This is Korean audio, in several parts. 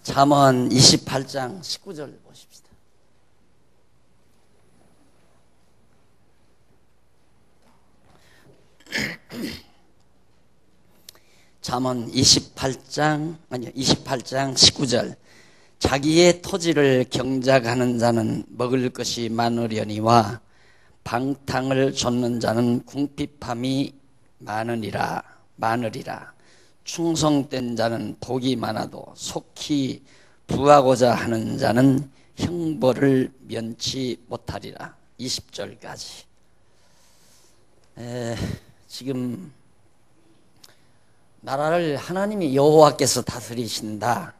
잠언 28장 19절 보십시다. 잠언 28장 19절. 자기의 토지를 경작하는 자는 먹을 것이 많으려니와 방탕을 좇는 자는 궁핍함이 많으리라. 충성된 자는 복이 많아도 속히 부하고자 하는 자는 형벌을 면치 못하리라. 20절까지. 지금 나라를 하나님이 여호와께서 다스리신다는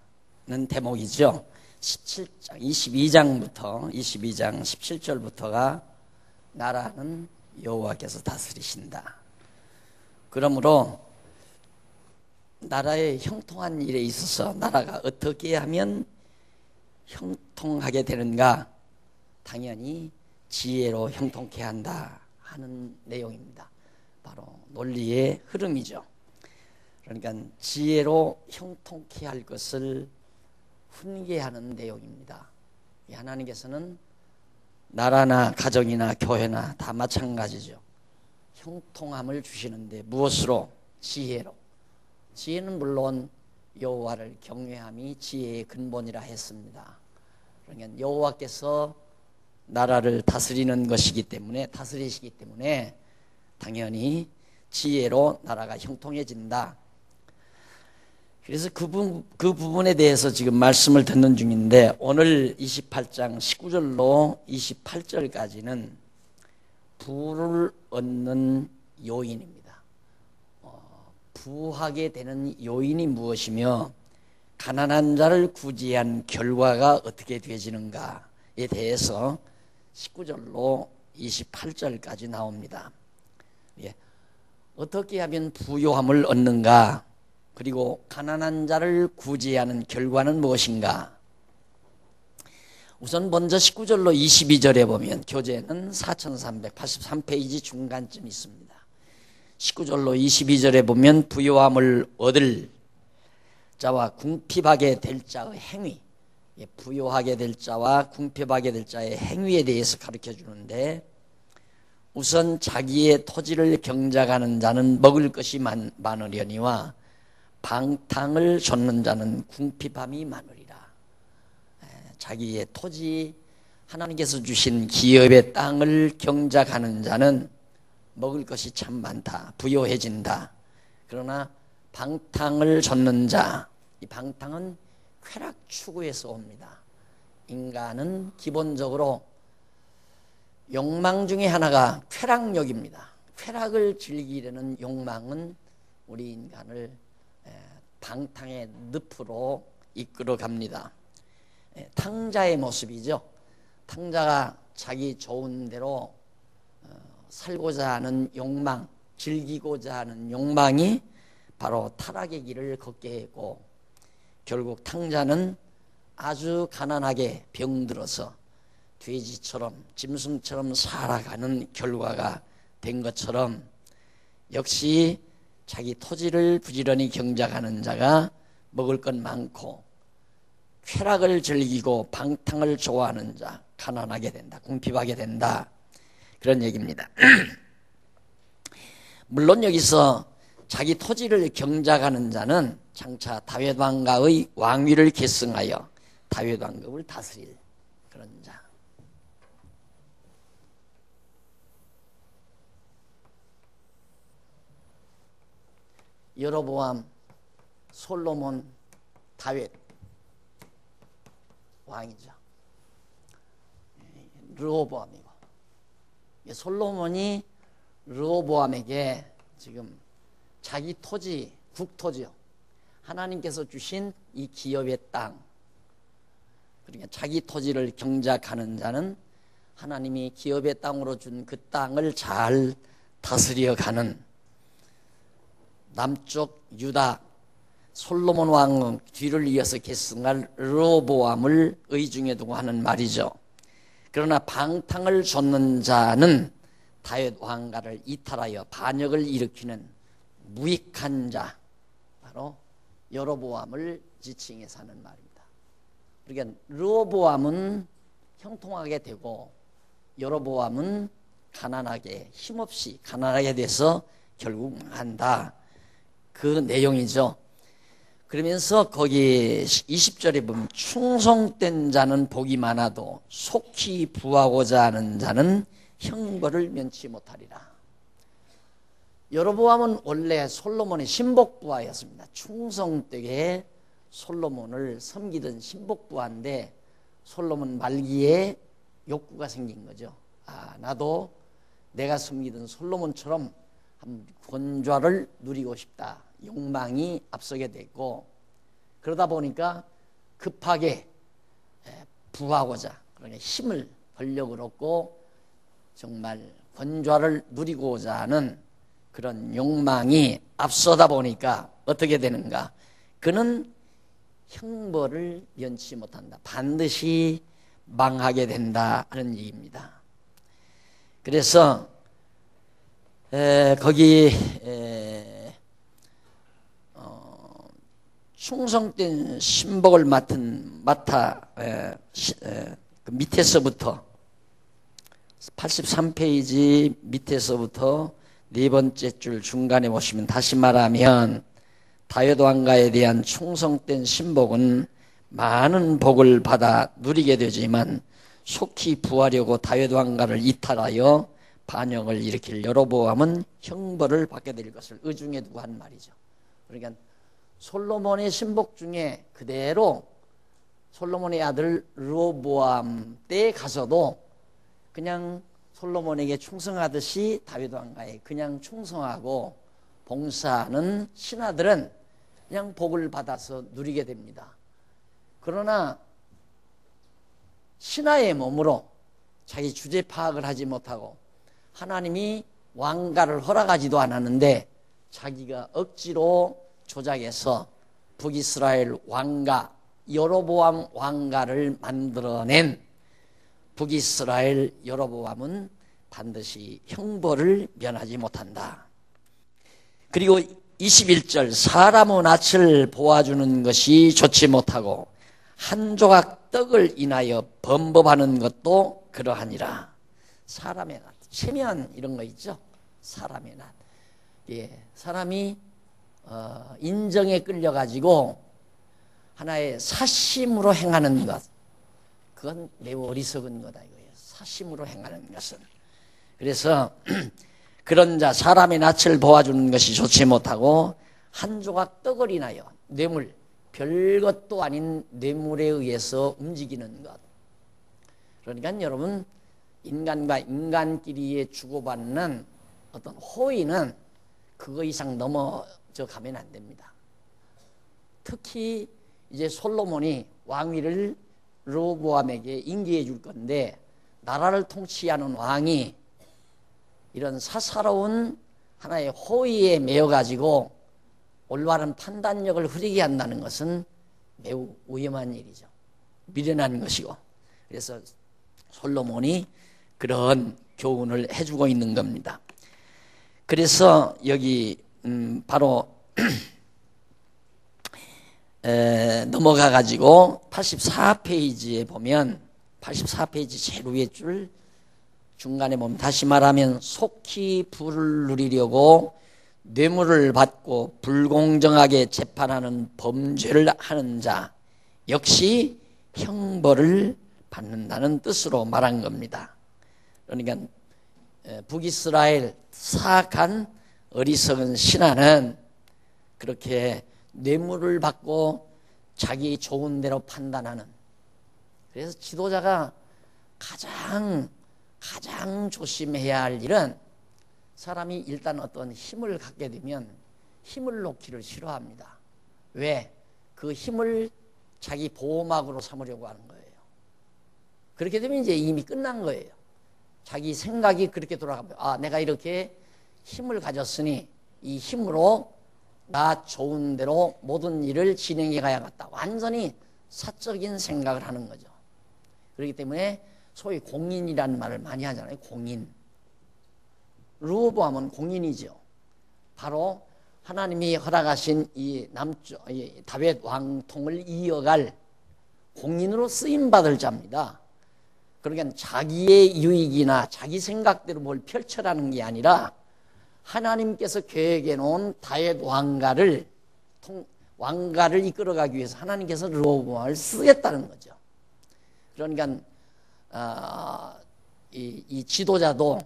대목이죠. 17장 22장 17절부터가 나라는 여호와께서 다스리신다. 그러므로 나라의 형통한 일에 있어서 나라가 어떻게 하면 형통하게 되는가? 당연히 지혜로 형통케 한다 하는 내용입니다. 바로 논리의 흐름이죠. 그러니까 지혜로 형통케 할 것을 훈계하는 내용입니다. 하나님께서는 나라나 가정이나 교회나 다 마찬가지죠. 형통함을 주시는데 무엇으로? 지혜로. 지혜는 물론 여호와를 경외함이 지혜의 근본이라 했습니다. 그러니까 여호와께서 나라를 다스리시기 때문에 당연히 지혜로 나라가 형통해진다. 그래서 그 부분에 대해서 지금 말씀을 듣는 중인데, 오늘 28장 19절로 28절까지는 부를 얻는 요인입니다. 부하게 되는 요인이 무엇이며 가난한 자를 구제한 결과가 어떻게 되어지는가에 대해서 19절로 28절까지 나옵니다. 어떻게 하면 부요함을 얻는가? 그리고 가난한 자를 구제하는 결과는 무엇인가? 우선 먼저 19절로 22절에 보면 교재는 4383페이지 중간쯤 있습니다. 19절로 22절에 보면 부요함을 얻을 자와 궁핍하게 될 자의 행위, 부요하게 될 자와 궁핍하게 될 자의 행위에 대해서 가르쳐 주는데, 우선 자기의 토지를 경작하는 자는 먹을 것이 많으려니와 방탕을 좇는 자는 궁핍함이 많으리라. 자기의 토지, 하나님께서 주신 기업의 땅을 경작하는 자는 먹을 것이 참 많다, 부요해진다. 그러나 방탕을 좇는 자, 이 방탕은 쾌락 추구에서 옵니다. 인간은 기본적으로 욕망 중에 하나가 쾌락욕입니다. 쾌락을 즐기려는 욕망은 우리 인간을 방탕의 늪으로 이끌어 갑니다. 탕자의 모습이죠. 탕자가 자기 좋은 대로 살고자 하는 욕망, 즐기고자 하는 욕망이 바로 타락의 길을 걷게 했고, 결국 탕자는 아주 가난하게 병들어서 돼지처럼 짐승처럼 살아가는 결과가 된 것처럼, 역시 자기 토지를 부지런히 경작하는 자가 먹을 것 많고 쾌락을 즐기고 방탕을 좋아하는 자, 가난하게 된다, 궁핍하게 된다, 그런 얘기입니다. 물론 여기서 자기 토지를 경작하는 자는 장차 다윗 왕가의 왕위를 계승하여 다윗 왕국을 다스릴 그런 자. 여로보암, 솔로몬, 다윗 왕이죠. 르호보암이고, 솔로몬이 르호보암에게 지금 자기 토지, 국토지요, 하나님께서 주신 이 기업의 땅, 그러니까 자기 토지를 경작하는 자는 하나님이 기업의 땅으로 준 그 땅을 잘 다스려가는 남쪽 유다 솔로몬 왕 뒤를 이어서 계승할 르호보암을 의중에 두고 하는 말이죠. 그러나 방탕을 좇는 자는 다윗 왕가를 이탈하여 반역을 일으키는 무익한 자, 바로 여로보암을 지칭해서 하는 말입니다. 그러니까 르호보암은 형통하게 되고 여로보암은 가난하게 힘없이 가난하게 돼서 결국 망한다. 그 내용이죠. 그러면서 거기 20절에 보면 충성된 자는 복이 많아도 속히 부하고자 하는 자는 형벌을 면치 못하리라. 여로보암은 원래 솔로몬의 신복부하였습니다. 충성되게 솔로몬을 섬기던 신복부하인데 솔로몬 말기에 욕구가 생긴 거죠. 나도 내가 섬기던 솔로몬처럼 권좌를 누리고 싶다. 욕망이 앞서게 됐고, 그러다 보니까 급하게 부하고자, 그러니까 힘을 권력을 얻고 정말 권좌를 누리고자 하는 그런 욕망이 앞서다 보니까 어떻게 되는가? 그는 형벌을 면치 못한다. 반드시 망하게 된다 하는 얘기입니다. 그래서 거기 충성된 신복을 맡아 그 밑에서부터 83페이지 밑에서부터 네 번째 줄 중간에 보시면 다시 말하면 다윗 왕가에 대한 충성된 신복은 많은 복을 받아 누리게 되지만 속히 부하려고 다윗 왕가를 이탈하여 반역을 일으킬 여로보암은 형벌을 받게 될 것을 의중에 두고 한 말이죠. 그러니까 솔로몬의 신복 중에 그대로 솔로몬의 아들 르호보암 때에 가서도 그냥 솔로몬에게 충성하듯이 다윗 왕가에 그냥 충성하고 봉사하는 신하들은 그냥 복을 받아서 누리게 됩니다. 그러나 신하의 몸으로 자기 주제 파악을 하지 못하고 하나님이 왕가를 허락하지도 않았는데 자기가 억지로 조작해서 북이스라엘 왕가 여로보암 왕가를 만들어낸 북이스라엘 여로보암은 반드시 형벌을 면하지 못한다. 그리고 21절 사람의 낯을 보아주는 것이 좋지 못하고 한 조각 떡을 인하여 범법하는 것도 그러하니라. 사람의 낯, 체면 이런 거 있죠. 사람의 낯. 사람이 인정에 끌려가지고 하나의 사심으로 행하는 것, 그건 매우 어리석은 거다 이거예요. 사심으로 행하는 것은. 그래서 그런 자 사람의 낯을 보아주는 것이 좋지 못하고 한 조각 떡을 인하여 뇌물, 별것도 아닌 뇌물에 의해서 움직이는 것. 그러니까 여러분 인간과 인간끼리 주고받는 어떤 호의는 그거 이상 넘어져 가면 안 됩니다. 특히 이제 솔로몬이 왕위를 르호보암에게 인계해 줄 건데 나라를 통치하는 왕이 이런 사사로운 하나의 호의에 매여 가지고 올바른 판단력을 흐리게 한다는 것은 매우 위험한 일이죠. 미련한 것이고. 그래서 솔로몬이 그런 교훈을 해주고 있는 겁니다. 그래서 여기 바로 넘어가 가지고 84페이지에 보면 84페이지 제일 위에 줄 중간에 보면 다시 말하면 속히 부를 누리려고 뇌물을 받고 불공정하게 재판하는 범죄를 하는 자 역시 형벌을 받는다는 뜻으로 말한 겁니다. 그러니까 북이스라엘 사악한 어리석은 신하는 그렇게 뇌물을 받고 자기 좋은 대로 판단하는, 그래서 지도자가 가장 조심해야 할 일은 사람이 일단 어떤 힘을 갖게 되면 힘을 놓기를 싫어합니다. 왜? 그 힘을 자기 보호막으로 삼으려고 하는 거예요. 그렇게 되면 이제 이미 끝난 거예요. 자기 생각이 그렇게 돌아가면 내가 이렇게 힘을 가졌으니 이 힘으로 나 좋은 대로 모든 일을 진행해 가야겠다. 완전히 사적인 생각을 하는 거죠. 그렇기 때문에 소위 공인이라는 말을 많이 하잖아요. 공인. 르호보암은 공인이죠. 바로 하나님이 허락하신 이 다윗 왕통을 이어갈 공인으로 쓰임받을 자입니다. 그러니까 자기의 유익이나 자기 생각대로 뭘 펼쳐라는 게 아니라 하나님께서 계획해 놓은 다윗 왕가를 이끌어가기 위해서 하나님께서 르호보암을 쓰겠다는 거죠. 그러니까 이 지도자도,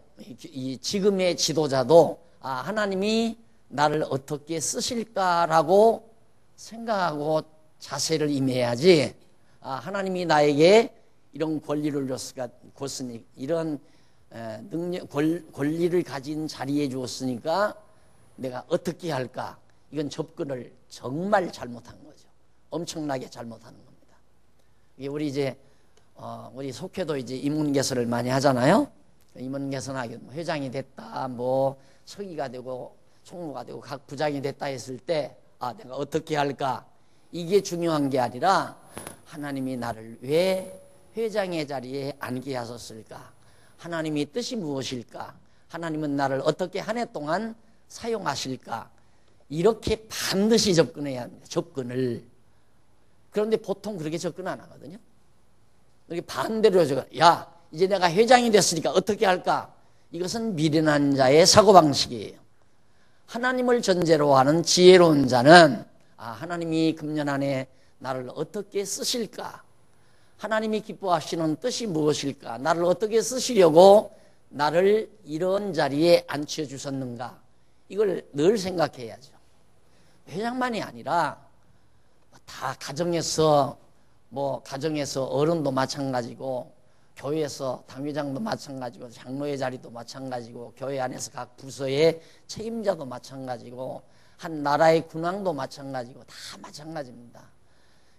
이 지금의 지도자도 하나님이 나를 어떻게 쓰실까라고 생각하고 자세를 임해야지, 하나님이 나에게 이런 권리를 줬으니, 이런 권리를 가진 자리에 주었으니까 내가 어떻게 할까? 이건 접근을 정말 잘못한 거죠. 엄청나게 잘못하는 겁니다. 이게 우리 속회도 이제 임문개설을 많이 하잖아요. 임문개설하게 회장이 됐다, 뭐 서기가 되고 총무가 되고 각 부장이 됐다 했을 때, 내가 어떻게 할까? 이게 중요한 게 아니라 하나님이 나를 왜 회장의 자리에 앉게 하셨을까? 하나님의 뜻이 무엇일까? 하나님은 나를 어떻게 한 해 동안 사용하실까? 이렇게 반드시 접근해야 합니다. 접근을. 그런데 보통 그렇게 접근 안 하거든요. 이렇게 반대로 야, 이제 내가 회장이 됐으니까 어떻게 할까? 이것은 미련한 자의 사고방식이에요. 하나님을 전제로 하는 지혜로운 자는 하나님이 금년 안에 나를 어떻게 쓰실까? 하나님이 기뻐하시는 뜻이 무엇일까? 나를 어떻게 쓰시려고 나를 이런 자리에 앉혀주셨는가? 이걸 늘 생각해야죠. 회장만이 아니라 다 가정에서 어른도 마찬가지고, 교회에서 당회장도 마찬가지고, 장로의 자리도 마찬가지고, 교회 안에서 각 부서의 책임자도 마찬가지고, 한 나라의 군왕도 마찬가지고, 다 마찬가지입니다.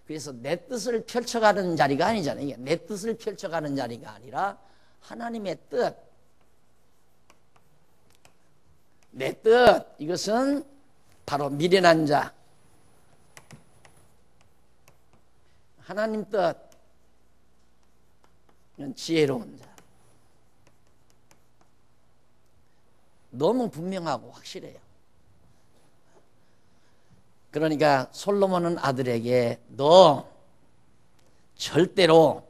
그래서 내 뜻을 펼쳐가는 자리가 아니잖아요. 내 뜻을 펼쳐가는 자리가 아니라 하나님의 뜻, 내 뜻, 이것은 바로 미련한 자, 하나님 뜻, 이건 지혜로운 자. 너무 분명하고 확실해요. 그러니까 솔로몬은 아들에게 너 절대로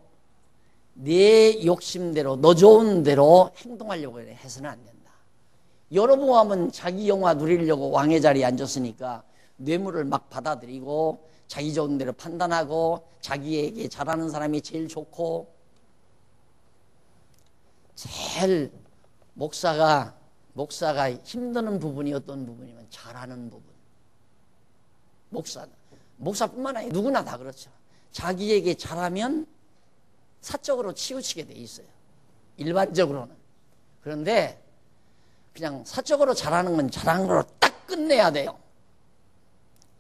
네 욕심대로, 너 좋은 대로 행동하려고 해서는 안 된다. 여로보암은 자기 영화 누리려고 왕의 자리에 앉았으니까 뇌물을 막 받아들이고 자기 좋은 대로 판단하고 자기에게 잘하는 사람이 제일 좋고, 제일 목사가 힘드는 부분이 어떤 부분이면 잘하는 부분. 목사뿐만 아니라 누구나 다 그렇죠. 자기에게 잘하면 사적으로 치우치게 돼 있어요. 일반적으로는. 그런데 그냥 사적으로 잘하는 건 잘하는 걸로 딱 끝내야 돼요.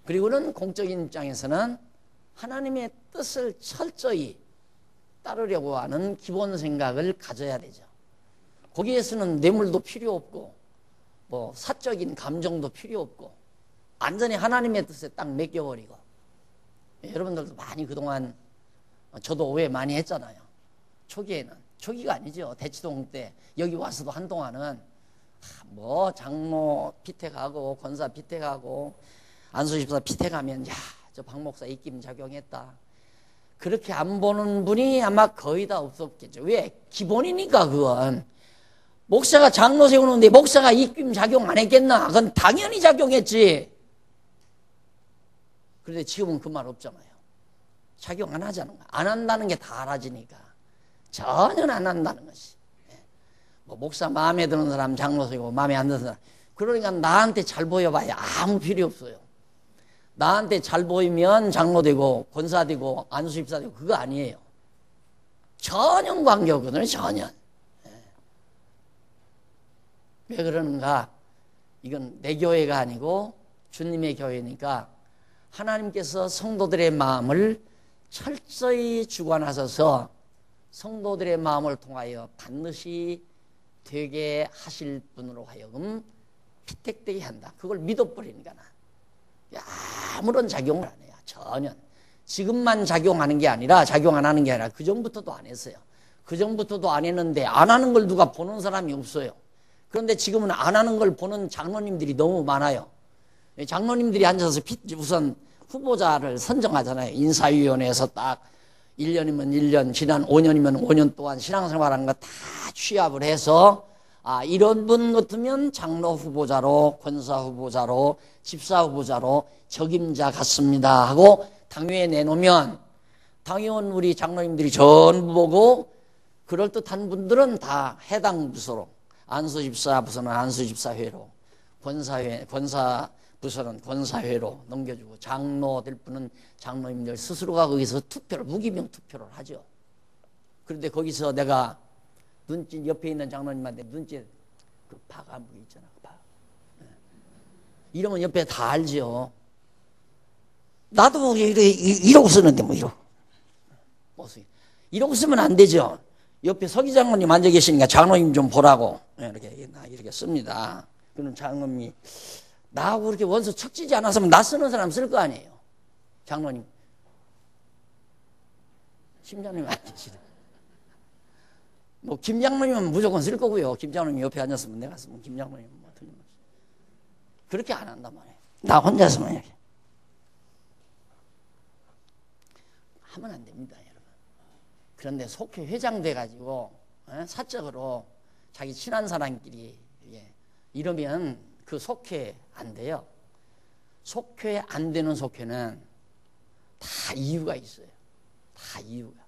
그리고는 공적인 입장에서는 하나님의 뜻을 철저히 따르려고 하는 기본 생각을 가져야 되죠. 거기에서는 뇌물도 필요 없고 뭐 사적인 감정도 필요 없고 완전히 하나님의 뜻에 딱 맡겨버리고. 여러분들도 많이 그동안, 저도 오해 많이 했잖아요. 초기가 아니죠. 대치동 때 여기 와서도 한동안은 뭐 장로 피택하고 권사 피택하고 안수집사 피택하면 저 박 목사 입김 작용했다, 그렇게 안 보는 분이 아마 거의 다 없었겠죠. 왜? 기본이니까. 그건 목사가 장로 세우는데 목사가 입김 작용 안 했겠나? 그건 당연히 작용했지. 그런데 지금은 그 말 없잖아요. 작용 안 하자는 거야. 안 한다는 게 다 알아지니까. 전혀 안 한다는 것이. 뭐 목사 마음에 드는 사람 장로 세우고 마음에 안 드는 사람, 그러니까 나한테 잘 보여봐야 아무 필요 없어요. 나한테 잘 보이면 장로 되고 권사 되고 안수집사 되고 그거 아니에요. 전혀 관계없거든요. 전혀. 왜 그러는가? 이건 내 교회가 아니고 주님의 교회니까 하나님께서 성도들의 마음을 철저히 주관하셔서 성도들의 마음을 통하여 반드시 되게 하실 분으로 하여금 피택되게 한다. 그걸 믿어버리니까 아무런 작용을 안 해요. 전혀. 지금만 작용하는 게 아니라, 작용 안 하는 게 아니라 그 전부터도 안 했어요. 그 전부터도 안 했는데 안 하는 걸 누가 보는 사람이 없어요. 그런데 지금은 안 하는 걸 보는 장로님들이 너무 많아요. 장로님들이 앉아서 우선 후보자를 선정하잖아요. 인사위원회에서 딱 1년이면 1년, 지난 5년이면 5년 동안 신앙생활하는 거 다 취합을 해서 이런 분 같으면 장로 후보자로, 권사 후보자로, 집사 후보자로 적임자 같습니다 하고 당회에 내놓으면 당연 우리 장로님들이 전부 보고 그럴듯한 분들은 다 해당 부서로, 안수집사 부서는 안수집사회로, 권사 부서는 권사회로 넘겨주고 장로 될 분은 장로님들 스스로가 거기서 투표를, 무기명 투표를 하죠. 그런데 거기서 내가 눈짓, 옆에 있는 장로님한테 눈짓, 그 파가 뭐 있잖아, 파. 이러면 옆에 다 알죠. 나도 이러고 쓰는데 뭐 이러고 쓰면 안 되죠. 옆에 서기 장로님 앉아 계시니까 장로님 좀 보라고 이렇게 씁니다. 그럼 장로님이 나하고 그렇게 원수 척지지 않았으면 나 쓰는 사람 쓸 거 아니에요. 장로님, 심장님이 안 계시네. 뭐 김장로님은 무조건 쓸 거고요. 김장로님 옆에 앉았으면 내가 쓰면 김장로님은 뭐 틀림없이. 그렇게 안 한단 말이에요. 나 혼자 쓰면 이렇게 하면 안 됩니다, 여러분. 그런데 속회 회장 돼가지고 사적으로 자기 친한 사람끼리 이러면 그 속회 안 돼요. 속회 안 되는 속회는 다 이유가 있어요. 다 이유가.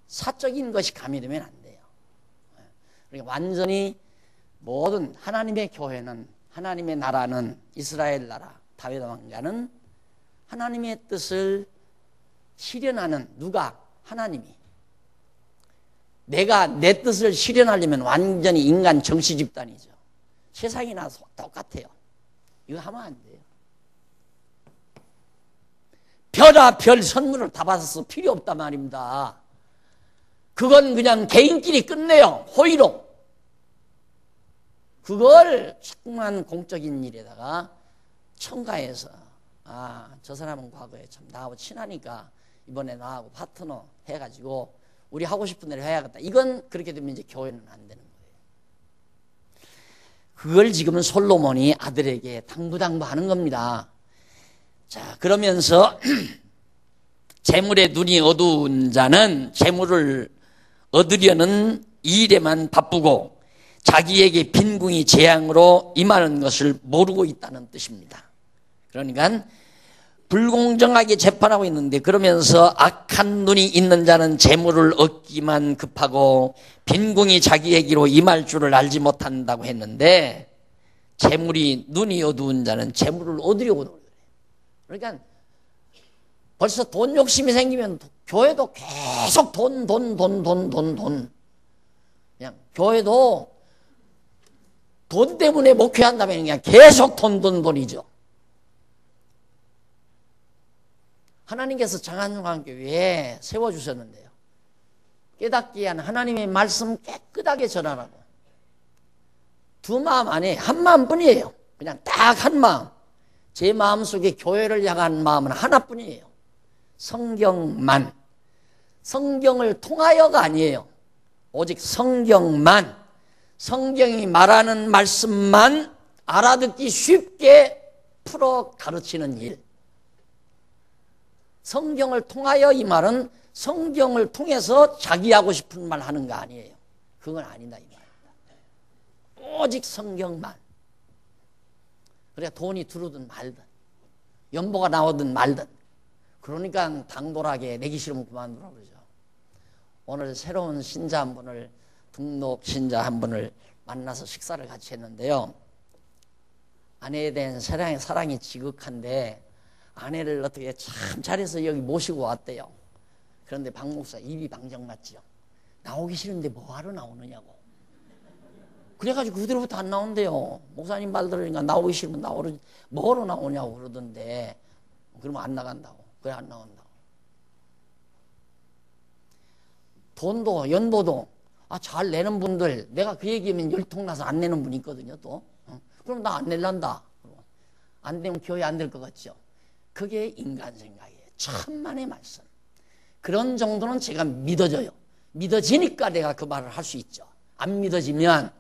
사적인 것이 가미되면 안 돼요. 그러니까 완전히 모든 하나님의 교회는, 하나님의 나라는, 이스라엘 나라, 다윗 왕자는 하나님의 뜻을 실현하는, 누가? 하나님이. 내가 내 뜻을 실현하려면 완전히 인간 정치 집단이죠. 세상이나 똑같아요. 이거 하면 안 돼요. 별아 선물을 다 받아서 필요 없단 말입니다. 그건 그냥 개인끼리 끝내요. 호의로. 그걸 자꾸만 공적인 일에다가 첨가해서 저 사람은 과거에 참 나하고 친하니까 이번에 나하고 파트너 해가지고 우리 하고 싶은 대로 해야겠다. 이건 그렇게 되면 이제 교회는 안 되는 거예요. 그걸 지금은 솔로몬이 아들에게 당부하는 겁니다. 자, 그러면서 재물에 눈이 어두운 자는 재물을 얻으려는 일에만 바쁘고 자기에게 빈궁이 재앙으로 임하는 것을 모르고 있다는 뜻입니다. 그러니까 불공정하게 재판하고 있는데, 그러면서 악한 눈이 있는 자는 재물을 얻기만 급하고 빈궁이 자기에게로 임할 줄을 알지 못한다고 했는데, 재물이 눈이 어두운 자는 재물을 얻으려고 노래요. 그러니까 벌써 돈 욕심이 생기면 교회도 계속 돈. 그냥 교회도 돈 때문에 목회한다면 그냥 계속 돈이죠. 하나님께서 장안중앙교회에 세워주셨는데요. 깨닫기 위한 하나님의 말씀 깨끗하게 전하라고. 두 마음 안에 한 마음뿐이에요. 그냥 딱 한 마음. 제 마음속에 교회를 향한 마음은 하나뿐이에요. 성경만. 성경을 통하여가 아니에요. 오직 성경만. 성경이 말하는 말씀만 알아듣기 쉽게 풀어 가르치는 일. 성경을 통하여, 이 말은 성경을 통해서 자기 하고 싶은 말 하는 거 아니에요. 그건 아니다 이 말입니다. 오직 성경만. 그러니까 돈이 들어오든 말든 연보가 나오든 말든, 그러니까 당돌하게 내기 싫으면 그만두라 그러죠. 오늘 새로운 신자 한 분을, 등록 신자 한 분을 만나서 식사를 같이 했는데요. 아내에 대한 사랑이 지극한데 아내를 어떻게 참 잘해서 여기 모시고 왔대요. 그런데 박 목사 입이 방정 맞지요. 나오기 싫은데 뭐하러 나오느냐고. 그래가지고 그대로부터 안 나온대요. 목사님 말 들으니까 나오기 싫으면 뭐하러 나오냐고 그러던데, 그러면 안 나간다고. 그래 안 나온다고. 돈도 연보도 잘 내는 분들, 내가 그 얘기하면 열통나서 안 내는 분이 있거든요. 또 그럼 나 안 낼란다. 안 되면 교회 안 될 것 같죠. 그게 인간 생각이에요. 천만의 말씀. 그런 정도는 제가 믿어져요. 믿어지니까 내가 그 말을 할 수 있죠. 안 믿어지면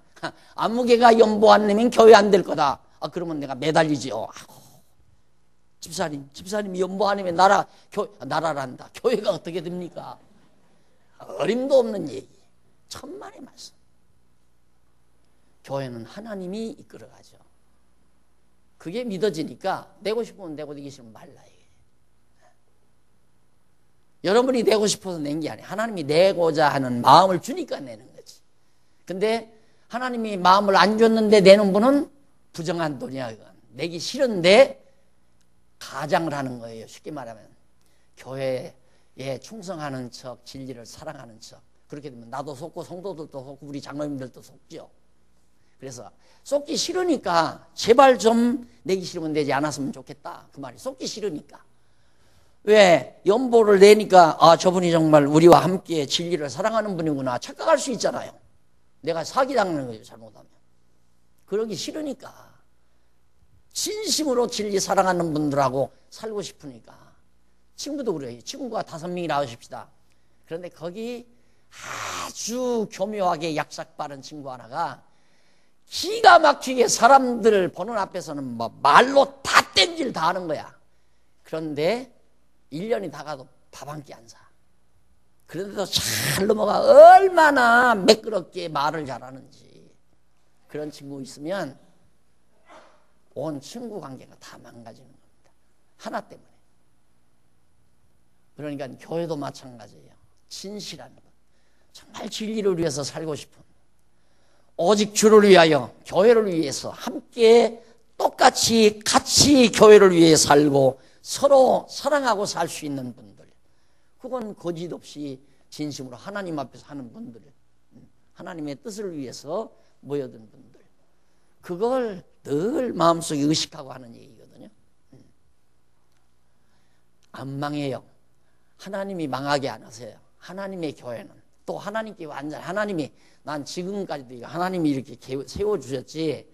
아무개가 연보 안 내면 교회 안 될 거다. 그러면 내가 매달리지요. 집사님이 연보 아니면 나라란다. 교회가 어떻게 됩니까? 어림도 없는 얘기. 천만의 말씀. 교회는 하나님이 이끌어가죠. 그게 믿어지니까 내고 싶으면 내고 되기 싫으면 말라. 여러분이 내고 싶어서 낸 게 아니에요. 하나님이 내고자 하는 마음을 주니까 내는 거지. 근데 하나님이 마음을 안 줬는데 내는 분은 부정한 돈이야. 그건. 내기 싫은데 가장을 하는 거예요. 쉽게 말하면 교회에 충성하는 척, 진리를 사랑하는 척. 그렇게 되면 나도 속고 성도들도 속고 우리 장로님들도 속죠. 그래서 속기 싫으니까 제발 좀 내기 싫으면 내지 않았으면 좋겠다. 그 말이 속기 싫으니까. 왜? 연보를 내니까 저분이 정말 우리와 함께 진리를 사랑하는 분이구나 착각할 수 있잖아요. 내가 사기당하는 거죠. 잘못하면. 그러기 싫으니까. 진심으로 진리 사랑하는 분들하고 살고 싶으니까. 친구도 그래요. 친구가 5명이 나오십시다. 그런데 거기 아주 교묘하게 약삭 빠른 친구 하나가 기가 막히게 사람들 보는 앞에서는 뭐 말로 다 땜질 다 하는 거야. 그런데 1년이 다 가도 밥 한 끼 안 사. 그런데도 잘 넘어가. 얼마나 매끄럽게 말을 잘하는지. 그런 친구 있으면 온 친구 관계가 다 망가지는 겁니다. 하나 때문에. 그러니까 교회도 마찬가지예요. 진실한 것. 정말 진리를 위해서 살고 싶은, 오직 주를 위하여 교회를 위해서 함께 똑같이 같이 교회를 위해 살고 서로 사랑하고 살 수 있는 분들, 그건 거짓 없이 진심으로 하나님 앞에서 하는 분들, 하나님의 뜻을 위해서 모여든 분들, 그걸 늘 마음속에 의식하고 하는 얘기거든요. 안 망해요. 하나님이 망하게 안 하세요. 하나님의 교회는 또 하나님께 완전, 하나님이 난 지금까지도 하나님이 이렇게 세워주셨지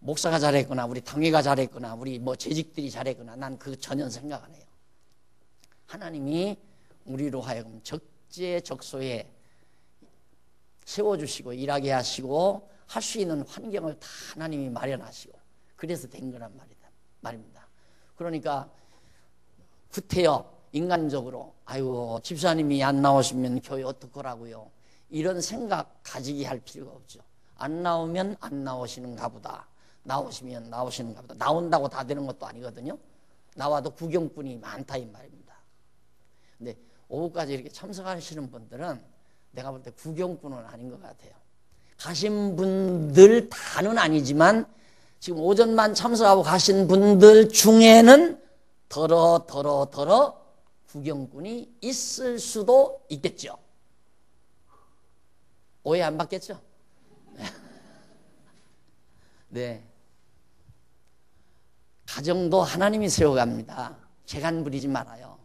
목사가 잘했거나 우리 당회가 잘했거나 우리 뭐 재직들이 잘했거나 난 그 전혀 생각 안 해요. 하나님이 우리로 하여금 적재적소에 세워주시고 일하게 하시고 할 수 있는 환경을 다 하나님이 마련하시고 그래서 된 거란 말입니다. 그러니까 구태여 인간적으로 아이고 집사님이 안 나오시면 교회 어떡하라고요, 이런 생각 가지게 할 필요가 없죠. 안 나오면 안 나오시는가 보다, 나오시면 나오시는가 보다. 나온다고 다 되는 것도 아니거든요. 나와도 구경꾼이 많다 이 말입니다. 근데 오후까지 이렇게 참석하시는 분들은 내가 볼 때 구경꾼은 아닌 것 같아요. 가신 분들 다는 아니지만 지금 오전만 참석하고 가신 분들 중에는 더러 구경꾼이 있을 수도 있겠죠. 오해 안 받겠죠? 네. 가정도 하나님이 세워갑니다. 재간 부리지 말아요.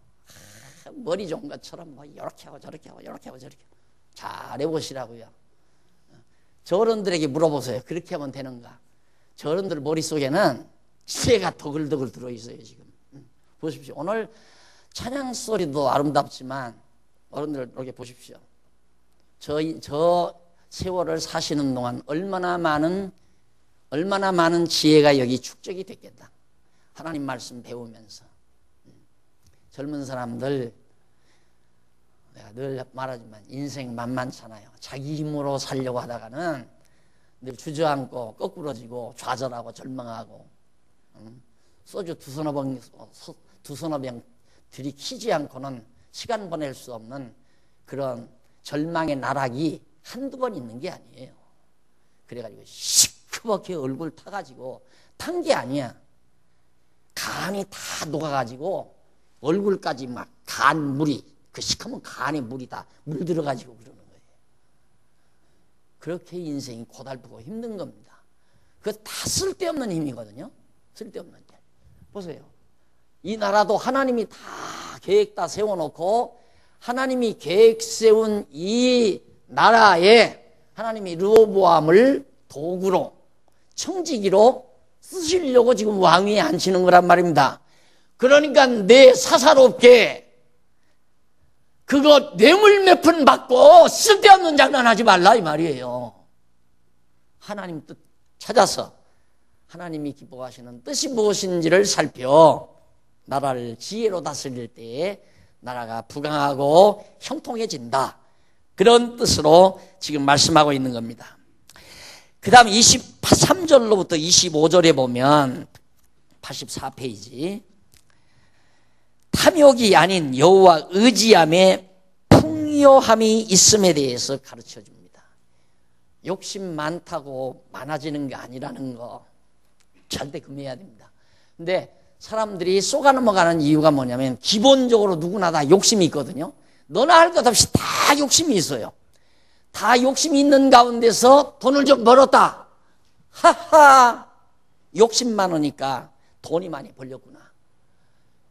머리 좋은 것처럼 뭐 이렇게 하고 저렇게 하고 이렇게 하고 저렇게 하고 잘 해보시라고요. 저런들에게 물어보세요. 그렇게 하면 되는가? 저런들 머릿속에는 지혜가 더글더글 들어있어요. 지금 보십시오. 오늘 찬양 소리도 아름답지만 어른들 이렇게 보십시오. 저 세월을 사시는 동안 얼마나 많은 지혜가 여기 축적이 됐겠다. 하나님 말씀 배우면서. 젊은 사람들, 내가 늘 말하지만 인생 만만찮아요. 자기 힘으로 살려고 하다가는 늘 주저앉고 거꾸러지고 좌절하고 절망하고 소주 두서너 병 들이키지 않고는 시간 보낼 수 없는 그런 절망의 나락이 한두 번 있는 게 아니에요. 그래가지고 시커멓게 얼굴 타가지고 탄 게 아니야. 간이 다 녹아가지고 얼굴까지 막 간 물이, 그 시커먼 간에 물이 다 물들어가지고 그러는 거예요. 그렇게 인생이 고달프고 힘든 겁니다. 그거 다 쓸데없는 힘이거든요. 쓸데없는 힘. 보세요. 이 나라도 하나님이 다 계획 다 세워놓고 하나님이 계획 세운 이 나라에 하나님이 르호보암을 도구로 청지기로 쓰시려고 지금 왕위에 앉히는 거란 말입니다. 그러니까 내 사사롭게 그거 뇌물 몇 푼 받고 쓸데없는 장난하지 말라 이 말이에요. 하나님 뜻 찾아서 하나님이 기뻐하시는 뜻이 무엇인지를 살펴 나라를 지혜로 다스릴 때에 나라가 부강하고 형통해진다. 그런 뜻으로 지금 말씀하고 있는 겁니다. 그 다음 23절로부터 25절에 보면 84페이지 탐욕이 아닌 여호와 의지함에 풍요함이 있음에 대해서 가르쳐 줍니다. 욕심 많다고 많아지는 게 아니라는 거 절대 금해야 됩니다. 근데 사람들이 쏘가 넘어가는 이유가 뭐냐면 기본적으로 누구나 다 욕심이 있거든요. 너나 할 것 없이 다 욕심이 있어요. 다 욕심이 있는 가운데서 돈을 좀 벌었다. 하하, 욕심 많으니까 돈이 많이 벌렸구나.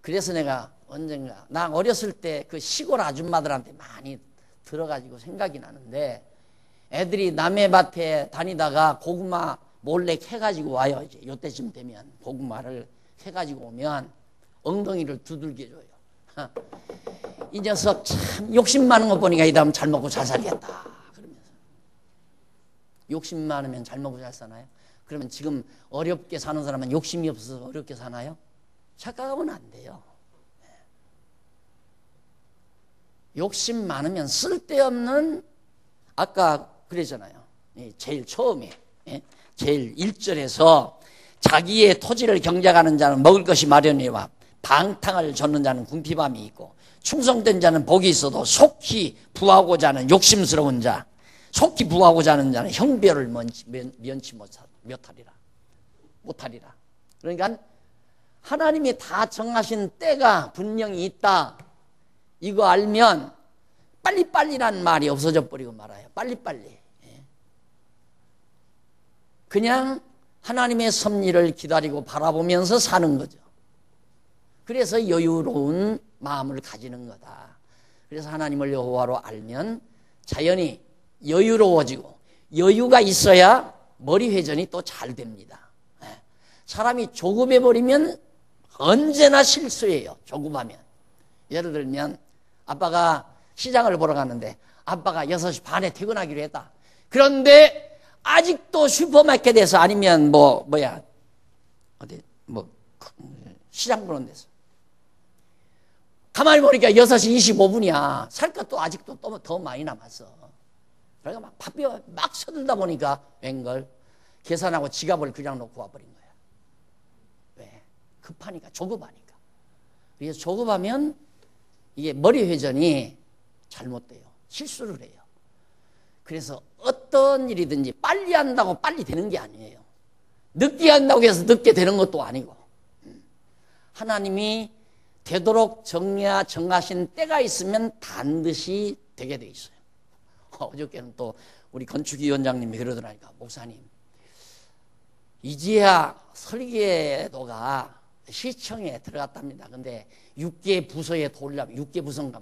그래서 내가 언젠가 나 어렸을 때 그 시골 아줌마들한테 많이 들어가지고 생각이 나는데 애들이 남의 밭에 다니다가 고구마 몰래 캐가지고 와요. 이제 요때쯤 되면 고구마를 캐가지고 오면 엉덩이를 두들겨 줘요. 이 녀석 참 욕심 많은 거 보니까 이 다음 잘 먹고 잘 살겠다 그러면서. 욕심 많으면 잘 먹고 잘 사나요? 그러면 지금 어렵게 사는 사람은 욕심이 없어서 어렵게 사나요? 착각하면 안 돼요. 욕심 많으면 쓸데없는, 아까 그러잖아요. 제일 처음에 제일 1절에서 자기의 토지를 경작하는 자는 먹을 것이 마련이와 방탕을 젓는 자는 궁핍함이 있고 충성된 자는 복이 있어도 속히 부하고자 하는 욕심스러운 자, 속히 부하고자 하는 자는 형벌을 면치 못하리라. 그러니까 하나님이 다 정하신 때가 분명히 있다. 이거 알면 빨리빨리란 말이 없어져 버리고 말아요. 빨리빨리. 그냥 하나님의 섭리를 기다리고 바라보면서 사는 거죠. 그래서 여유로운 마음을 가지는 거다. 그래서 하나님을 여호와로 알면 자연히 여유로워지고 여유가 있어야 머리 회전이 또 잘 됩니다. 사람이 조급해 버리면 언제나 실수해요. 조급하면. 예를 들면 아빠가 시장을 보러 갔는데 아빠가 6시 반에 퇴근하기로 했다. 그런데 아직도 슈퍼마켓에서 아니면 시장 보는 데서 가만히 보니까 6시 25분이야. 살 것도 아직도 또 더 많이 남았어. 그러니까 막 바삐 막 서들다 보니까 웬걸 계산하고 지갑을 그냥 놓고 와버린 거야. 왜? 급하니까, 조급하니까. 그래서 조급하면 이게 머리 회전이 잘못돼요. 실수를 해요. 그래서 어떤 일이든지 빨리 한다고 빨리 되는 게 아니에요. 늦게 한다고 해서 늦게 되는 것도 아니고. 하나님이 되도록 정하신 때가 있으면 반드시 되게 돼 있어요. 어저께는 또 우리 건축위원장님이 그러더라니까, 목사님 이제야 설계도가 시청에 들어갔답니다. 근데 6개 부서에 돌려면 6개 부서인가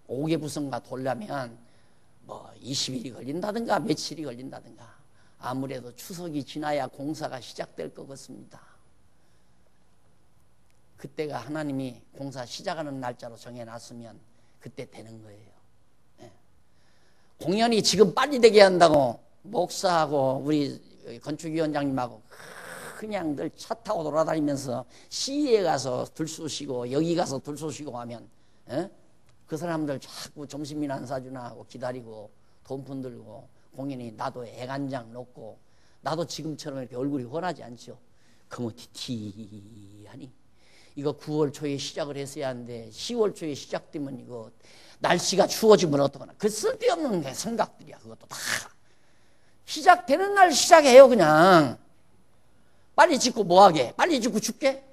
5개 부서인가 돌려면 20일이 걸린다든가 며칠이 걸린다든가. 아무래도 추석이 지나야 공사가 시작될 것 같습니다. 그때가 하나님이 공사 시작하는 날짜로 정해놨으면 그때 되는 거예요. 공연이 지금 빨리 되게 한다고 목사하고 우리 건축위원장님하고 그냥 늘 차 타고 돌아다니면서 시위에 가서 들쑤시고 여기 가서 들쑤시고 하면 그 사람들 자꾸 점심이나 안 사주나 하고 기다리고 돈푼 들고 공연이 나도 애간장 넣고 나도 지금처럼 이렇게 얼굴이 훤하지 않죠. 거무튀튀하니 이거 9월 초에 시작을 했어야 하는데 10월 초에 시작되면 이거 날씨가 추워지면 어떡하나. 그 쓸데없는 게 생각들이야. 그것도 다 시작되는 날 시작해요. 그냥 빨리 짓고 뭐하게? 빨리 짓고 죽게?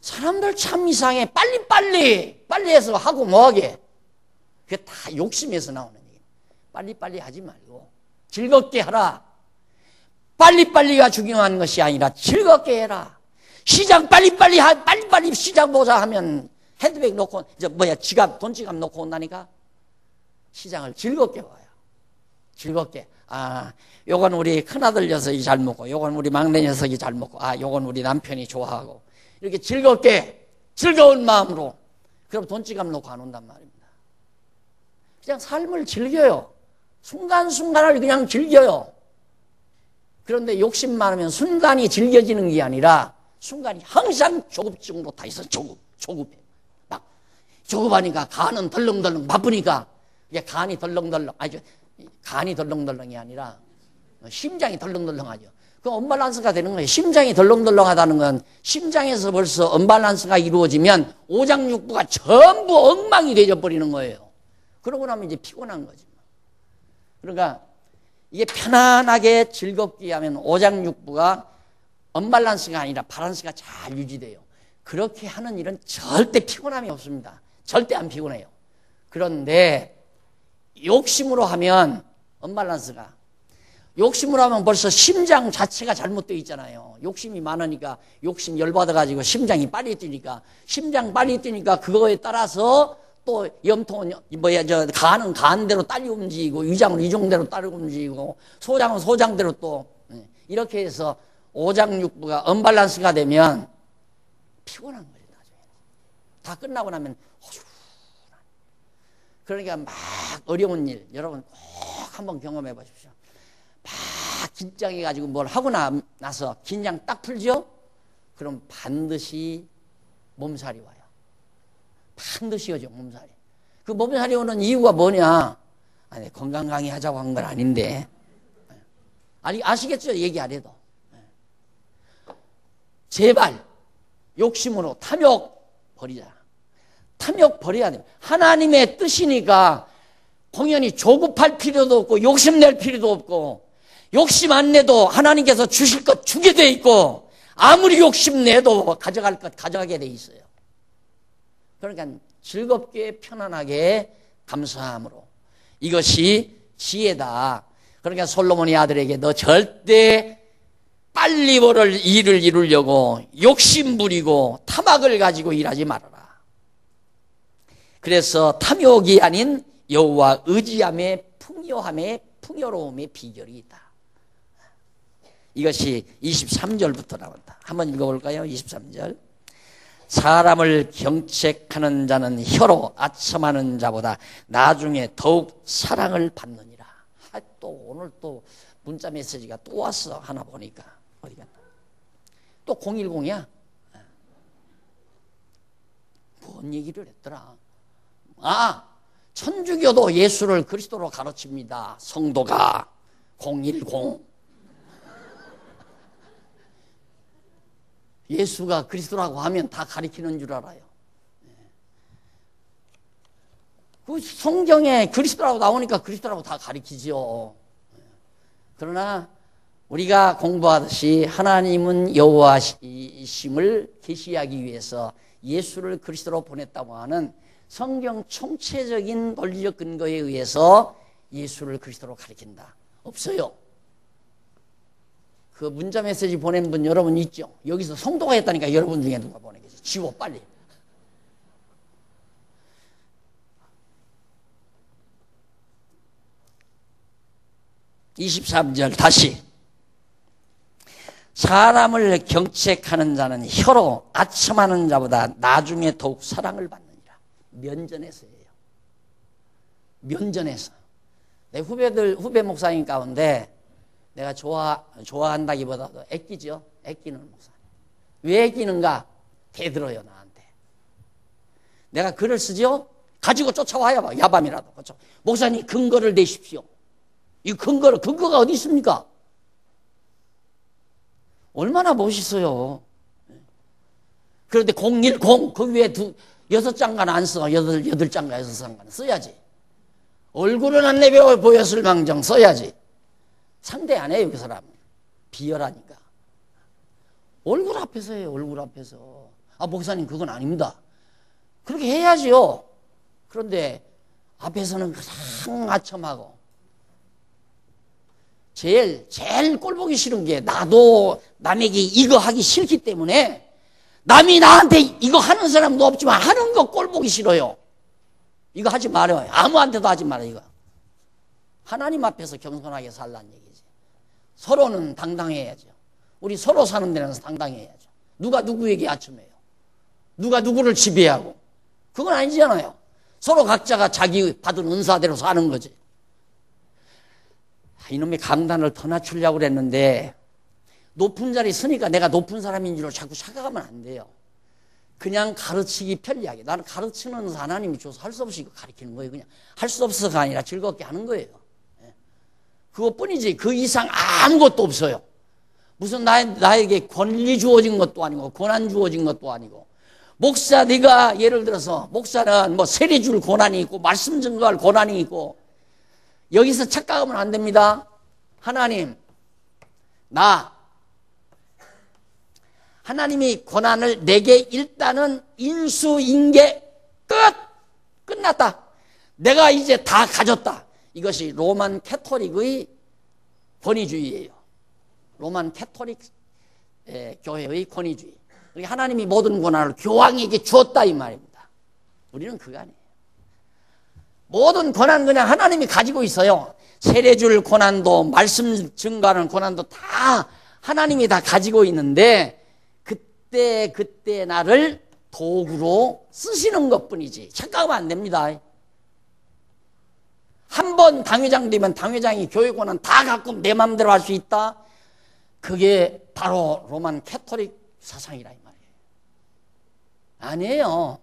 사람들 참 이상해. 빨리 해서 하고 뭐하게? 그게 다 욕심에서 나오는 얘기예요. 빨리 하지 말고 즐겁게 하라. 빨리가 중요한 것이 아니라 즐겁게 해라. 시장 빨리 시장 보자 하면 핸드백 놓고 돈지갑 놓고 온다니까. 시장을 즐겁게 봐요. 즐겁게. 요건 우리 큰아들 녀석이 잘 먹고, 요건 우리 막내 녀석이 잘 먹고, 요건 우리 남편이 좋아하고. 이렇게 즐거운 마음으로. 그럼 돈지갑 놓고 안 온단 말입니다. 그냥 삶을 즐겨요. 순간순간을 그냥 즐겨요. 그런데 욕심 많으면 순간이 즐겨지는 게 아니라 순간이 항상 조급증으로 다 있어. 조급해. 막 조급하니까 간은 덜렁덜렁 바쁘니까 이게 간이 덜렁덜렁 간이 덜렁덜렁이 아니라 심장이 덜렁덜렁하죠. 그 언밸런스가 되는 거예요. 심장이 덜렁덜렁하다는 건 심장에서 벌써 언밸런스가 이루어지면 오장육부가 전부 엉망이 되어버리는 거예요. 그러고 나면 이제 피곤한 거지. 그러니까 이게 편안하게 즐겁게 하면 오장육부가 언밸런스가 아니라 밸런스가 잘 유지돼요. 그렇게 하는 일은 절대 피곤함이 없습니다. 절대 안 피곤해요. 그런데 욕심으로 하면 언밸런스가 욕심으로 하면 벌써 심장 자체가 잘못되어 있잖아요. 욕심이 많으니까 욕심 열받아가지고 심장이 빨리 뛰니까 심장 빨리 뛰니까 그거에 따라서 또 염통은 간은 간대로 딸리 움직이고 위장은 위종대로 딸리 움직이고 소장은 소장대로 또 이렇게 해서 오장육부가 언밸런스가 되면 피곤한 거예요. 나중에 다 끝나고 나면 허술한. 그러니까 막 어려운 일 여러분 꼭 한번 경험해 보십시오. 막 긴장해가지고 뭘 하고 나서 긴장 딱 풀죠? 그럼 반드시 몸살이 와요. 반드시 오죠, 몸살이. 그 몸살이 오는 이유가 뭐냐? 아니, 건강 강의하자고 한 건 아닌데. 아시겠죠? 얘기 안 해도. 제발 욕심으로 탐욕 버리자. 탐욕 버려야 돼요. 하나님의 뜻이니까 공연히 조급할 필요도 없고 욕심낼 필요도 없고 욕심 안 내도 하나님께서 주실 것 주게 돼 있고 아무리 욕심내도 가져갈 것 가져가게 돼 있어요. 그러니까 즐겁게 편안하게 감사함으로 이것이 지혜다. 그러니까 솔로몬의 아들에게 너 절대 빨리 벌을 일을 이루려고 욕심 부리고 탐악을 가지고 일하지 말아라. 그래서 탐욕이 아닌 여호와 의지함의 풍요로움의 비결이 있다. 이것이 23절부터 나온다. 한번 읽어볼까요? 23절. 사람을 경책하는 자는 혀로 아첨하는 자보다 나중에 더욱 사랑을 받느니라. 또 오늘 또 문자 메시지가 또 왔어. 하나 보니까. 어디 갔나? 또 010이야. 뭔 얘기를 했더라. 천주교도 예수를 그리스도로 가르칩니다. 성도가 010. 예수가 그리스도라고 하면 다 가리키는 줄 알아요. 그 성경에 그리스도라고 나오니까 그리스도라고 다 가리키죠. 그러나 우리가 공부하듯이 하나님은 여호와이심을 계시하기 위해서 예수를 그리스도로 보냈다고 하는 성경 총체적인 논리적 근거에 의해서 예수를 그리스도로 가리킨다. 없어요. 그 문자 메시지 보낸 분 여러분 있죠? 여기서 성도가 했다니까 여러분 중에 누가 보내겠지? 지워 빨리. (23절) 다시. 사람을 경책하는 자는 혀로 아첨하는 자보다 나중에 더욱 사랑을 받느니라. 면전에서예요. 면전에서. 내 후배 목사님 가운데 내가 좋아한다기보다도 애끼죠. 애끼는 목사님. 왜 애끼는가? 대들어요, 나한테. 내가 글을 쓰죠? 가지고 쫓아와요, 야밤이라도. 그렇죠? 목사님, 근거를 내십시오. 이 근거가 어디 있습니까? 얼마나 멋있어요. 그런데 010, 그 위에 6장간 안 써. 8장간, 6장간 써야지. 얼굴은 안 내려 보였을 망정 써야지. 상대 안 해요, 그 사람은. 비열하니까. 얼굴 앞에서 해요, 얼굴 앞에서. 목사님, 그건 아닙니다. 그렇게 해야지요. 그런데 앞에서는 항상 아첨하고. 제일 꼴보기 싫은 게 나도 남에게 이거 하기 싫기 때문에 남이 나한테 이거 하는 사람도 없지만 하는 거 꼴보기 싫어요. 이거 하지 말아요. 아무한테도 하지 말아요, 이거. 하나님 앞에서 겸손하게 살라는 얘기지. 서로는 당당해야죠. 우리 서로 사는 데는 당당해야죠. 누가 누구에게 아첨해요? 누가 누구를 지배하고? 그건 아니잖아요. 서로 각자가 자기 받은 은사대로 사는 거지. 이놈의 강단을 더 낮추려고 그랬는데 높은 자리에 서니까 내가 높은 사람인 줄 자꾸 착각하면 안 돼요. 그냥 가르치기 편리하게. 나는 가르치는 하나님이 줘서 할 수 없이 가르치는 거예요. 그냥 할 수 없어가 아니라 즐겁게 하는 거예요. 그것뿐이지 그 이상 아무것도 없어요. 무슨 나에게 권리 주어진 것도 아니고 권한 주어진 것도 아니고. 목사, 네가 예를 들어서 목사는 뭐 세례 줄 권한이 있고 말씀 증거할 권한이 있고, 여기서 착각하면 안 됩니다. 하나님, 하나님이 권한을 내게 일단은 인수인계 끝났다. 내가 이제 다 가졌다. 이것이 로만 캐토릭의 권위주의예요. 로만 캐토릭 교회의 권위주의. 하나님이 모든 권한을 교황에게 주었다 이 말입니다. 우리는 그거 아니에요. 모든 권한 그냥 하나님이 가지고 있어요. 세례 줄 권한도 말씀 증거하는 권한도 다 하나님이 다 가지고 있는데 그때 나를 도구로 쓰시는 것뿐이지 착각하면 안 됩니다. 한 번 당회장 되면 당회장이 교회 권한 다 갖고 내 마음대로 할 수 있다. 그게 바로 로만 캐토릭 사상이라 이 말이에요. 아니에요.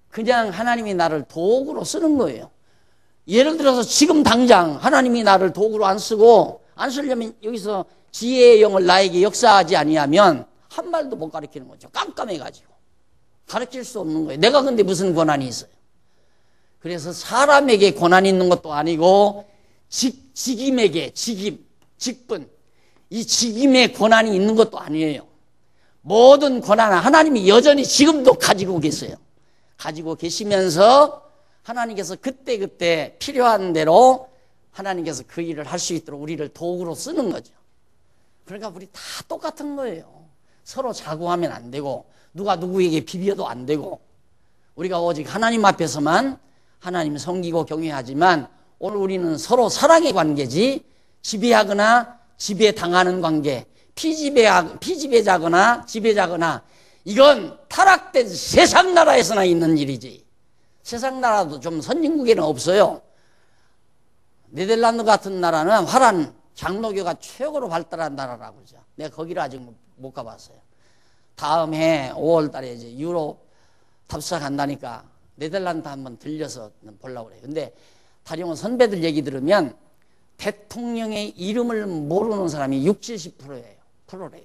그냥 하나님이 나를 도구로 쓰는 거예요. 예를 들어서 지금 당장 하나님이 나를 도구로 안 쓰려면 여기서 지혜의 영을 나에게 역사하지 아니하면 한 말도 못 가르치는 거죠. 깜깜해가지고 가르칠 수 없는 거예요. 내가 근데 무슨 권한이 있어요? 그래서 사람에게 권한이 있는 것도 아니고 직임에게 직분 이 직임의 권한이 있는 것도 아니에요. 모든 권한은 하나님이 여전히 지금도 가지고 계세요. 가지고 계시면서 하나님께서 그때 필요한 대로 하나님께서 그 일을 할 수 있도록 우리를 도구로 쓰는 거죠. 그러니까 우리 다 똑같은 거예요. 서로 자고하면 안 되고 누가 누구에게 비벼도 안 되고 우리가 오직 하나님 앞에서만 하나님 섬기고 경외하지만 오늘 우리는 서로 사랑의 관계지 지배하거나 지배당하는 관계, 피지배자거나 지배자거나 이건 타락된 세상 나라에서나 있는 일이지. 세상 나라도 좀 선진국에는 없어요. 네덜란드 같은 나라는 화란 장로교가 최고로 발달한 나라라고 그러죠. 내가 거기를 아직 못 가봤어요. 다음 해 5월 달에 이제 유럽 답사 간다니까 네덜란드 한번 들려서 보려고 그래요. 근데 다리온 선배들 얘기 들으면 대통령의 이름을 모르는 사람이 60-70%예요. 프로래요.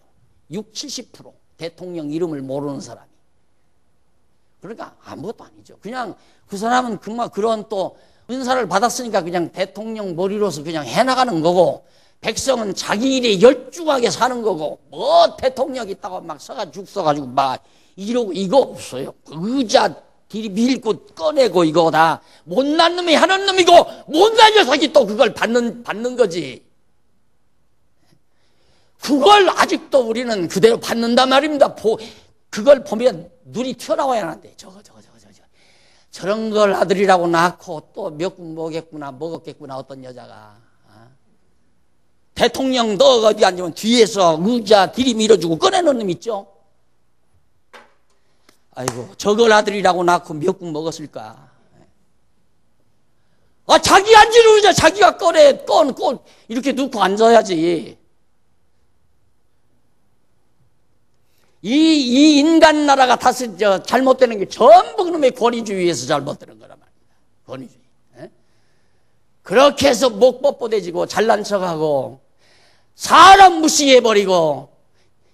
60-70% 대통령 이름을 모르는 사람이. 그러니까 아무것도 아니죠. 그냥 그 사람은 그런 또 은사를 받았으니까 그냥 대통령 머리로서 그냥 해나가는 거고 백성은 자기 일에 열중하게 사는 거고 뭐 대통령 있다고 막 서가 죽 써가지고 막 이러고 이거 없어요. 의자 뒤리 밀고 꺼내고 이거 다 못난 놈이 하는 놈이고 못난 녀석이 또 그걸 받는 거지. 그걸 아직도 우리는 그대로 받는단 말입니다. 그걸 보면 눈이 튀어나와야 하는데 저런 걸 아들이라고 낳고 또 몇 군 먹었겠구나 어떤 여자가. 대통령 너 어디 앉으면 뒤에서 의자 뒤리 밀어주고 꺼내놓는 놈 있죠. 아이고 저걸 아들이라고 낳고 몇 군 먹었을까. 자기 앉은 의자 자기가 꺼내 이렇게 놓고 앉아야지. 이 인간 나라가 잘못되는 게 전부 그놈의 권위주의에서 잘못되는 거란 말입니다. 권위주의. 그렇게 해서 목 뻣뻣해지고 잘난 척하고 사람 무시해버리고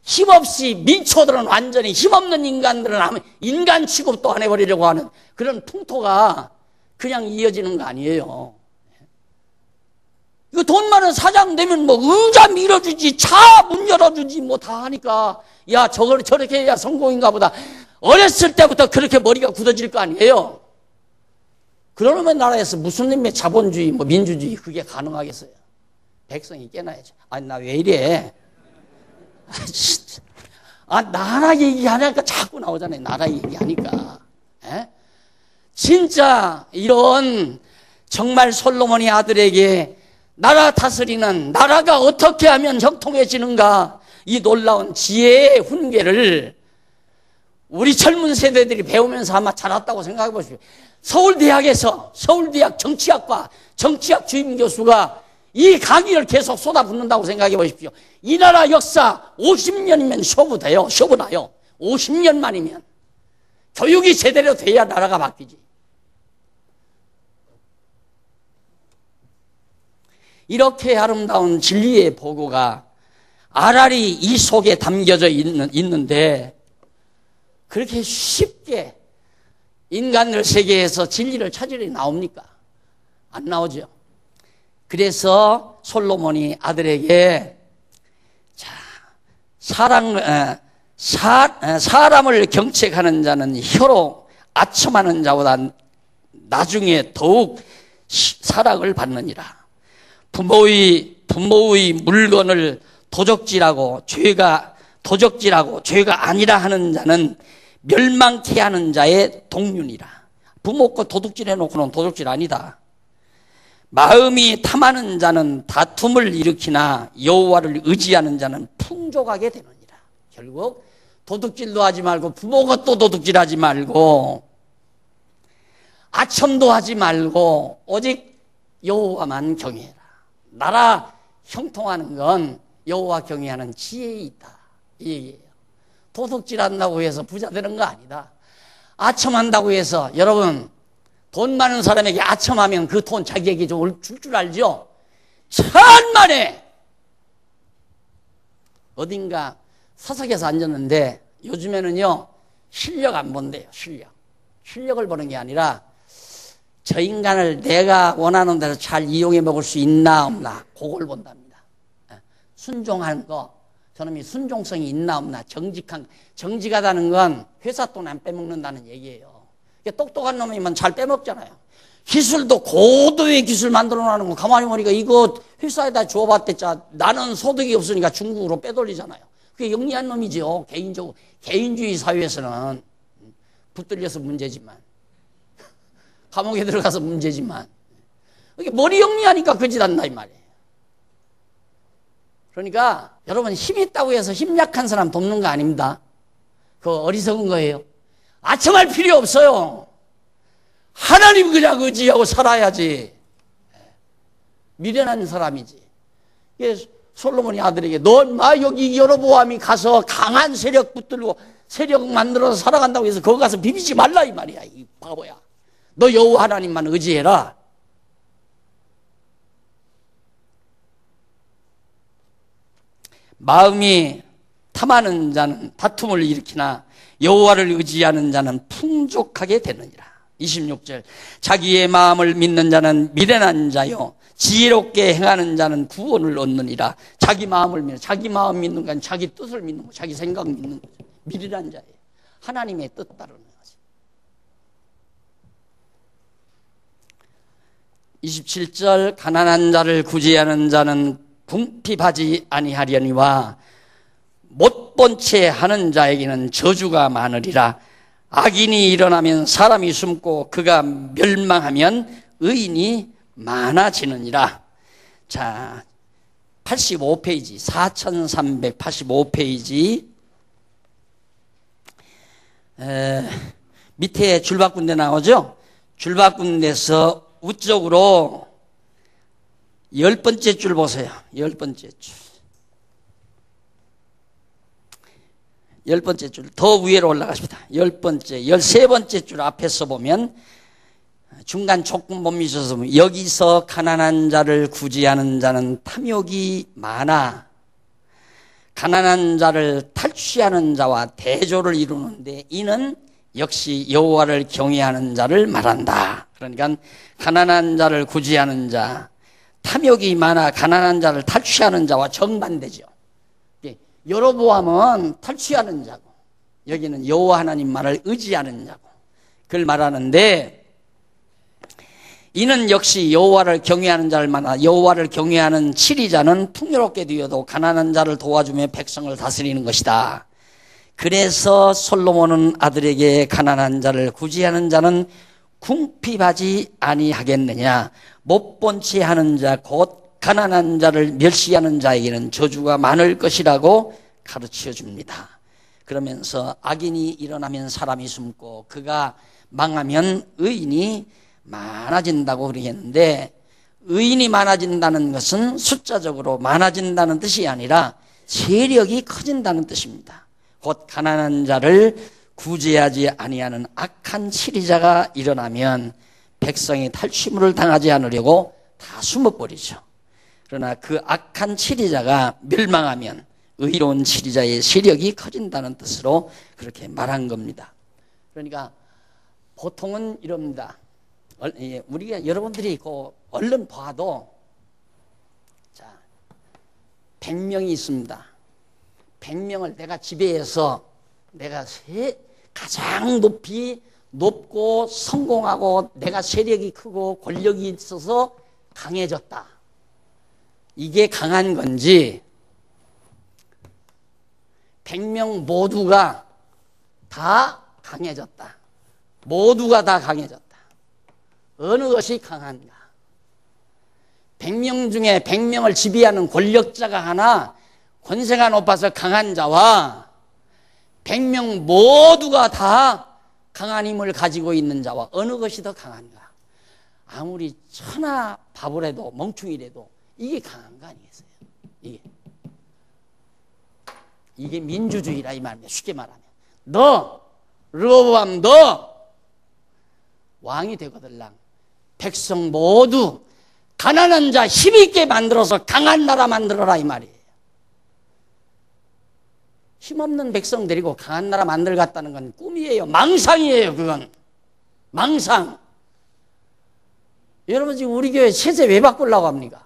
힘없이 민초들은 완전히 힘없는 인간들은 인간 취급도 안 해버리려고 하는 그런 풍토가 그냥 이어지는 거 아니에요. 이거 돈 많은 사장 되면 뭐 의자 밀어주지 차 문 열어주지 뭐 다 하니까 야 저렇게 해야 성공인가 보다. 어렸을 때부터 그렇게 머리가 굳어질 거 아니에요. 그러면 나라에서 무슨 의미의 자본주의 뭐 민주주의 그게 가능하겠어요. 백성이 깨나야죠. 아니 나 왜 이래. 나라 얘기하니까 자꾸 나오잖아요. 나라 얘기하니까. 진짜 이런 정말 솔로몬의 아들에게 나라 다스리는 나라가 어떻게 하면 형통해지는가 이 놀라운 지혜의 훈계를 우리 젊은 세대들이 배우면서 아마 자랐다고 생각해 보십시오. 서울대학에서 서울대학 정치학과 정치학 주임 교수가 이 강의를 계속 쏟아붓는다고 생각해 보십시오. 이 나라 역사 50년이면 쇼부돼요. 쇼부나요. 50년 만이면. 교육이 제대로 돼야 나라가 바뀌지. 이렇게 아름다운 진리의 보고가 알알이 이 속에 담겨져 있는데 그렇게 쉽게 인간들 세계에서 진리를 찾으려 나옵니까? 안 나오죠. 그래서 솔로몬이 아들에게 사람을 경책하는 자는 혀로 아첨하는 자보다 나중에 더욱 사랑을 받느니라. 부모의 물건을 도적질하고 죄가 아니라 하는 자는 멸망케 하는 자의 동륜이라. 부모 거 도둑질 해놓고는 도둑질 아니다. 마음이 탐하는 자는 다툼을 일으키나 여호와를 의지하는 자는 풍족하게 되느니라. 결국 도둑질도 하지 말고 부모 것도 도둑질하지 말고 아첨도 하지 말고 오직 여호와만 경외해라. 나라 형통하는 건 여호와 경외하는 지혜에 있다. 이 얘기예요. 도둑질한다고 해서 부자 되는 거 아니다. 아첨한다고 해서 여러분 돈 많은 사람에게 아첨하면 그 돈 자기에게 줄 줄 알죠? 천만에 어딘가 사석에서 앉았는데 요즘에는요 실력 안 본대요. 실력을 보는 게 아니라 저 인간을 내가 원하는 대로 잘 이용해 먹을 수 있나 없나 그걸 본답니다. 순종하는 거 저놈이 순종성이 있나 없나 정직하다는 건 회사 돈 안 빼먹는다는 얘기예요. 똑똑한 놈이면 잘 빼먹잖아요. 기술도 고도의 기술 만들어내는 거 가만히 보니까 이거 회사에다 주어봤댔자 나는 소득이 없으니까 중국으로 빼돌리잖아요. 그게 영리한 놈이죠. 개인주의 사회에서는 붙들려서 문제지만 감옥에 들어가서 문제지만 이게 머리 영리하니까 그 짓 한다 이 말이에요. 그러니까 여러분 힘 있다고 해서 힘 약한 사람 돕는 거 아닙니다. 그거 어리석은 거예요. 아첨할 필요 없어요. 하나님 그냥 의지하고 살아야지. 미련한 사람이지. 솔로몬이 아들에게 넌 여기 여로보암이 가서 강한 세력 붙들고 세력 만들어서 살아간다고 해서 거기 가서 비비지 말라 이 말이야. 이 바보야. 너 여호와 하나님만 의지해라. 마음이 탐하는 자는 다툼을 일으키나 여호와를 의지하는 자는 풍족하게 되느니라. 26절 자기의 마음을 믿는 자는 미련한 자요 지혜롭게 행하는 자는 구원을 얻느니라. 자기 마음 믿는 건 자기 뜻을 믿는 거, 자기 생각 믿는 거죠. 미련한 자예요. 하나님의 뜻 따르는 거지. 27절 가난한 자를 구제하는 자는 궁핍하지 아니하려니와 못 본 채 하는 자에게는 저주가 많으리라. 악인이 일어나면 사람이 숨고 그가 멸망하면 의인이 많아지느니라. 자, 85페이지 4385페이지 밑에 줄바꾼데 나오죠? 줄바꾼데서 우측으로 10번째 줄 보세요. 10번째 줄. 10번째 줄 더 위로 올라가십니다. 10번째, 13번째 줄 앞에서 보면 중간 조금 못 미셔서 보면 여기서 가난한 자를 구제하는 자는 탐욕이 많아 가난한 자를 탈취하는 자와 대조를 이루는데 이는 역시 여호와를 경외하는 자를 말한다. 그러니까 가난한 자를 구제하는 자, 탐욕이 많아 가난한 자를 탈취하는 자와 정반대죠. 여로보암은 탈취하는 자고 여기는 여호와 하나님 말을 의지하는 자고 그걸 말하는데 이는 역시 여호와를 경외하는 자를 말하나 여호와를 경외하는 치리자는 풍요롭게 되어도 가난한 자를 도와주며 백성을 다스리는 것이다. 그래서 솔로몬은 아들에게 가난한 자를 구제하는 자는 궁핍하지 아니하겠느냐. 못 본 채 하는 자 곧 가난한 자를 멸시하는 자에게는 저주가 많을 것이라고 가르쳐 줍니다. 그러면서 악인이 일어나면 사람이 숨고 그가 망하면 의인이 많아진다고 그러겠는데 의인이 많아진다는 것은 숫자적으로 많아진다는 뜻이 아니라 세력이 커진다는 뜻입니다. 곧 가난한 자를 구제하지 아니하는 악한 치리자가 일어나면 백성이 탈취물을 당하지 않으려고 다 숨어버리죠. 그러나 그 악한 치리자가 멸망하면 의로운 치리자의 세력이 커진다는 뜻으로 그렇게 말한 겁니다. 그러니까 보통은 이럽니다. 우리가 여러분들이 얼른 봐도 자 100명이 있습니다. 100명을 내가 지배해서 내가 가장 높고 성공하고 내가 세력이 크고 권력이 있어서 강해졌다. 이게 강한 건지 100명 모두가 다 강해졌다. 모두가 다 강해졌다. 어느 것이 강한가? 100명 중에 100명을 지배하는 권력자가 하나 권세가 높아서 강한 자와 100명 모두가 다 강한 힘을 가지고 있는 자와 어느 것이 더 강한가? 아무리 천하 바보래도 멍충이래도 이게 강한 거 아니겠어요? 이게 민주주의라 이 말입니다. 쉽게 말하면 르호보암 너 왕이 되거들랑 백성 모두 가난한 자 힘있게 만들어서 강한 나라 만들어라 이 말이에요. 힘없는 백성 데리고 강한 나라 만들겠다는 건 꿈이에요. 망상이에요. 그건 망상. 여러분 지금 우리 교회 세제 왜 바꾸려고 합니까?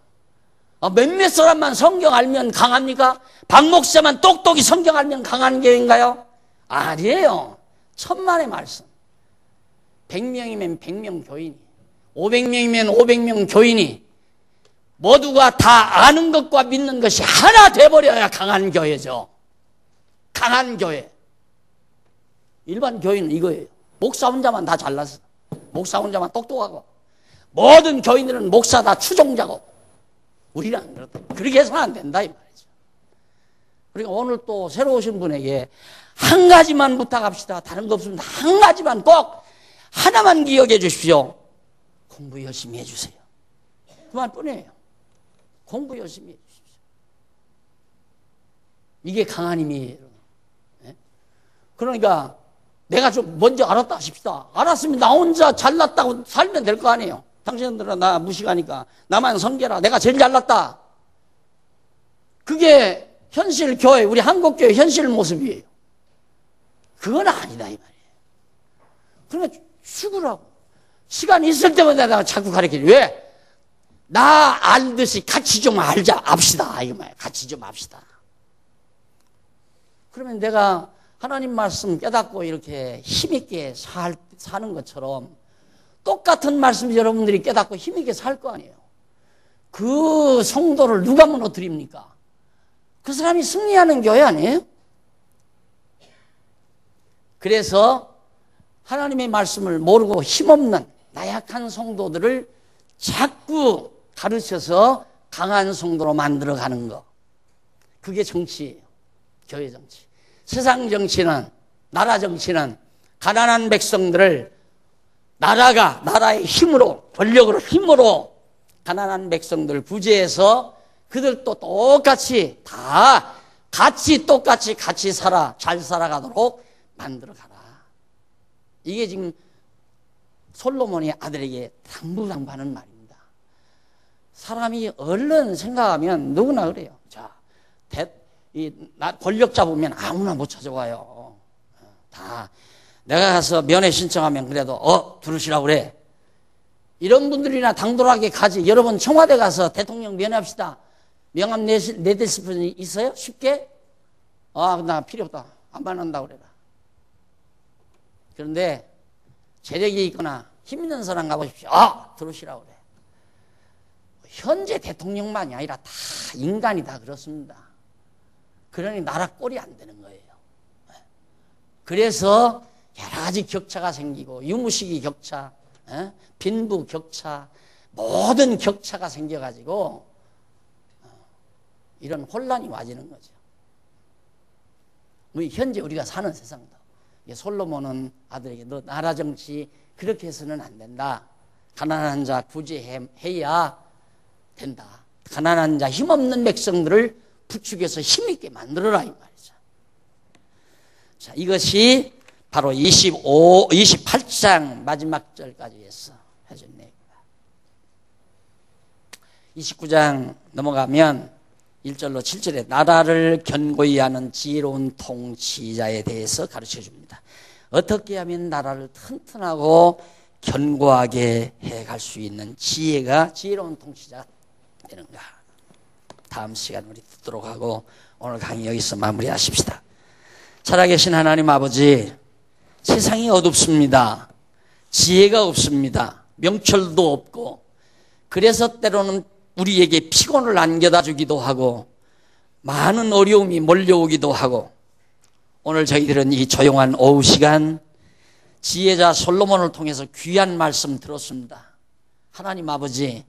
몇몇 사람만 성경 알면 강합니까? 박 목사만 똑똑히 성경 알면 강한 교회인가요? 아니에요. 천만의 말씀. 100명이면 100명 교인이, 500명이면 500명 교인이 모두가 다 아는 것과 믿는 것이 하나 돼버려야 강한 교회죠. 강한 교회. 일반 교인은 이거예요. 목사 혼자만 다 잘났어. 목사 혼자만 똑똑하고 모든 교인들은 목사 다 추종자고 우리는 안 그렇다. 그렇게 해서는 안 된다 이 말이죠. 그러니까 오늘 또 새로 오신 분에게 한 가지만 부탁합시다. 다른 거 없습니다. 한 가지만 꼭 하나만 기억해 주십시오. 공부 열심히 해주세요. 그 말뿐이에요. 공부 열심히 해주십시오. 이게 강한 힘이에요. 그러니까 내가 좀 먼저 알았다 하십시다. 알았으면 나 혼자 잘났다고 살면 될 거 아니에요. 당신들은 나 무식하니까 나만 섬겨라. 내가 제일 잘났다. 그게 현실 교회, 우리 한국교회 현실 모습이에요. 그건 아니다 이 말이에요. 그러니까 죽으라고. 시간 있을 때마다 내가 자꾸 가르치지. 왜? 나 알듯이 같이 좀 압시다. 이거 말이에요. 같이 좀 압시다. 그러면 내가 하나님 말씀 깨닫고 이렇게 힘있게 사는 것처럼 똑같은 말씀 여러분들이 깨닫고 힘있게 살 거 아니에요. 그 성도를 누가 무너뜨립니까? 그 사람이 승리하는 교회 아니에요? 그래서 하나님의 말씀을 모르고 힘없는 나약한 성도들을 자꾸 가르쳐서 강한 성도로 만들어가는 거. 그게 정치예요. 교회 정치. 세상 정치는, 나라 정치는 가난한 백성들을 나라의 힘으로, 권력으로 힘으로 가난한 백성들을 구제해서 그들도 똑같이 똑같이 잘 살아가도록 만들어가라. 이게 지금 솔로몬이 아들에게 당부하는 말입니다. 사람이 얼른 생각하면 누구나 그래요. 자, 권력 잡으면 아무나 못 찾아와요. 다 내가 가서 면회 신청하면 그래도 들으시라고 그래. 이런 분들이나 당돌하게 가지. 여러분 청와대 가서 대통령 면회합시다. 명함 내드실 분 있어요? 쉽게? 나 필요 없다. 안 받는다고 그래라. 그런데 재력이 있거나 힘 있는 사람 가보십시오. 들으시라고 그래. 현재 대통령만이 아니라 다 인간이 다 그렇습니다. 그러니 나라 꼴이 안 되는 거예요. 그래서 여러 가지 격차가 생기고 유무시기 격차, 빈부 격차, 모든 격차가 생겨가지고 이런 혼란이 와지는 거죠. 현재 우리가 사는 세상도 솔로몬은 아들에게 너 나라 정치 그렇게 해서는 안 된다. 가난한 자 구제해야 된다. 가난한 자, 힘없는 백성들을 부추겨서 힘있게 만들어라 이 말이죠. 자, 이것이 바로 28장 마지막 절까지 해준 내용입니다. 29장 넘어가면 1절로 7절에 나라를 견고히 하는 지혜로운 통치자에 대해서 가르쳐 줍니다. 어떻게 하면 나라를 튼튼하고 견고하게 해갈 수 있는 지혜로운 통치자가 되는가. 다음 시간 우리 듣도록 하고 오늘 강의 여기서 마무리하십시다. 살아계신 하나님 아버지, 세상이 어둡습니다. 지혜가 없습니다. 명철도 없고, 그래서 때로는 우리에게 피곤을 안겨다 주기도 하고 많은 어려움이 몰려오기도 하고, 오늘 저희들은 이 조용한 오후 시간 지혜자 솔로몬을 통해서 귀한 말씀 들었습니다. 하나님 아버지,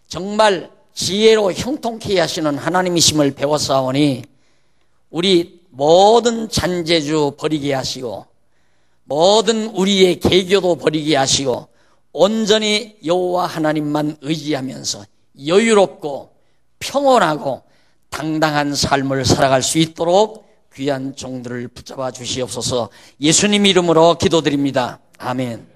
정말 지혜로 형통케 하시는 하나님이심을 배웠사오니 우리 모든 잔재주 버리게 하시고 모든 우리의 계교도 버리게 하시고 온전히 여호와 하나님만 의지하면서 여유롭고 평온하고 당당한 삶을 살아갈 수 있도록 귀한 종들을 붙잡아 주시옵소서. 예수님 이름으로 기도드립니다. 아멘.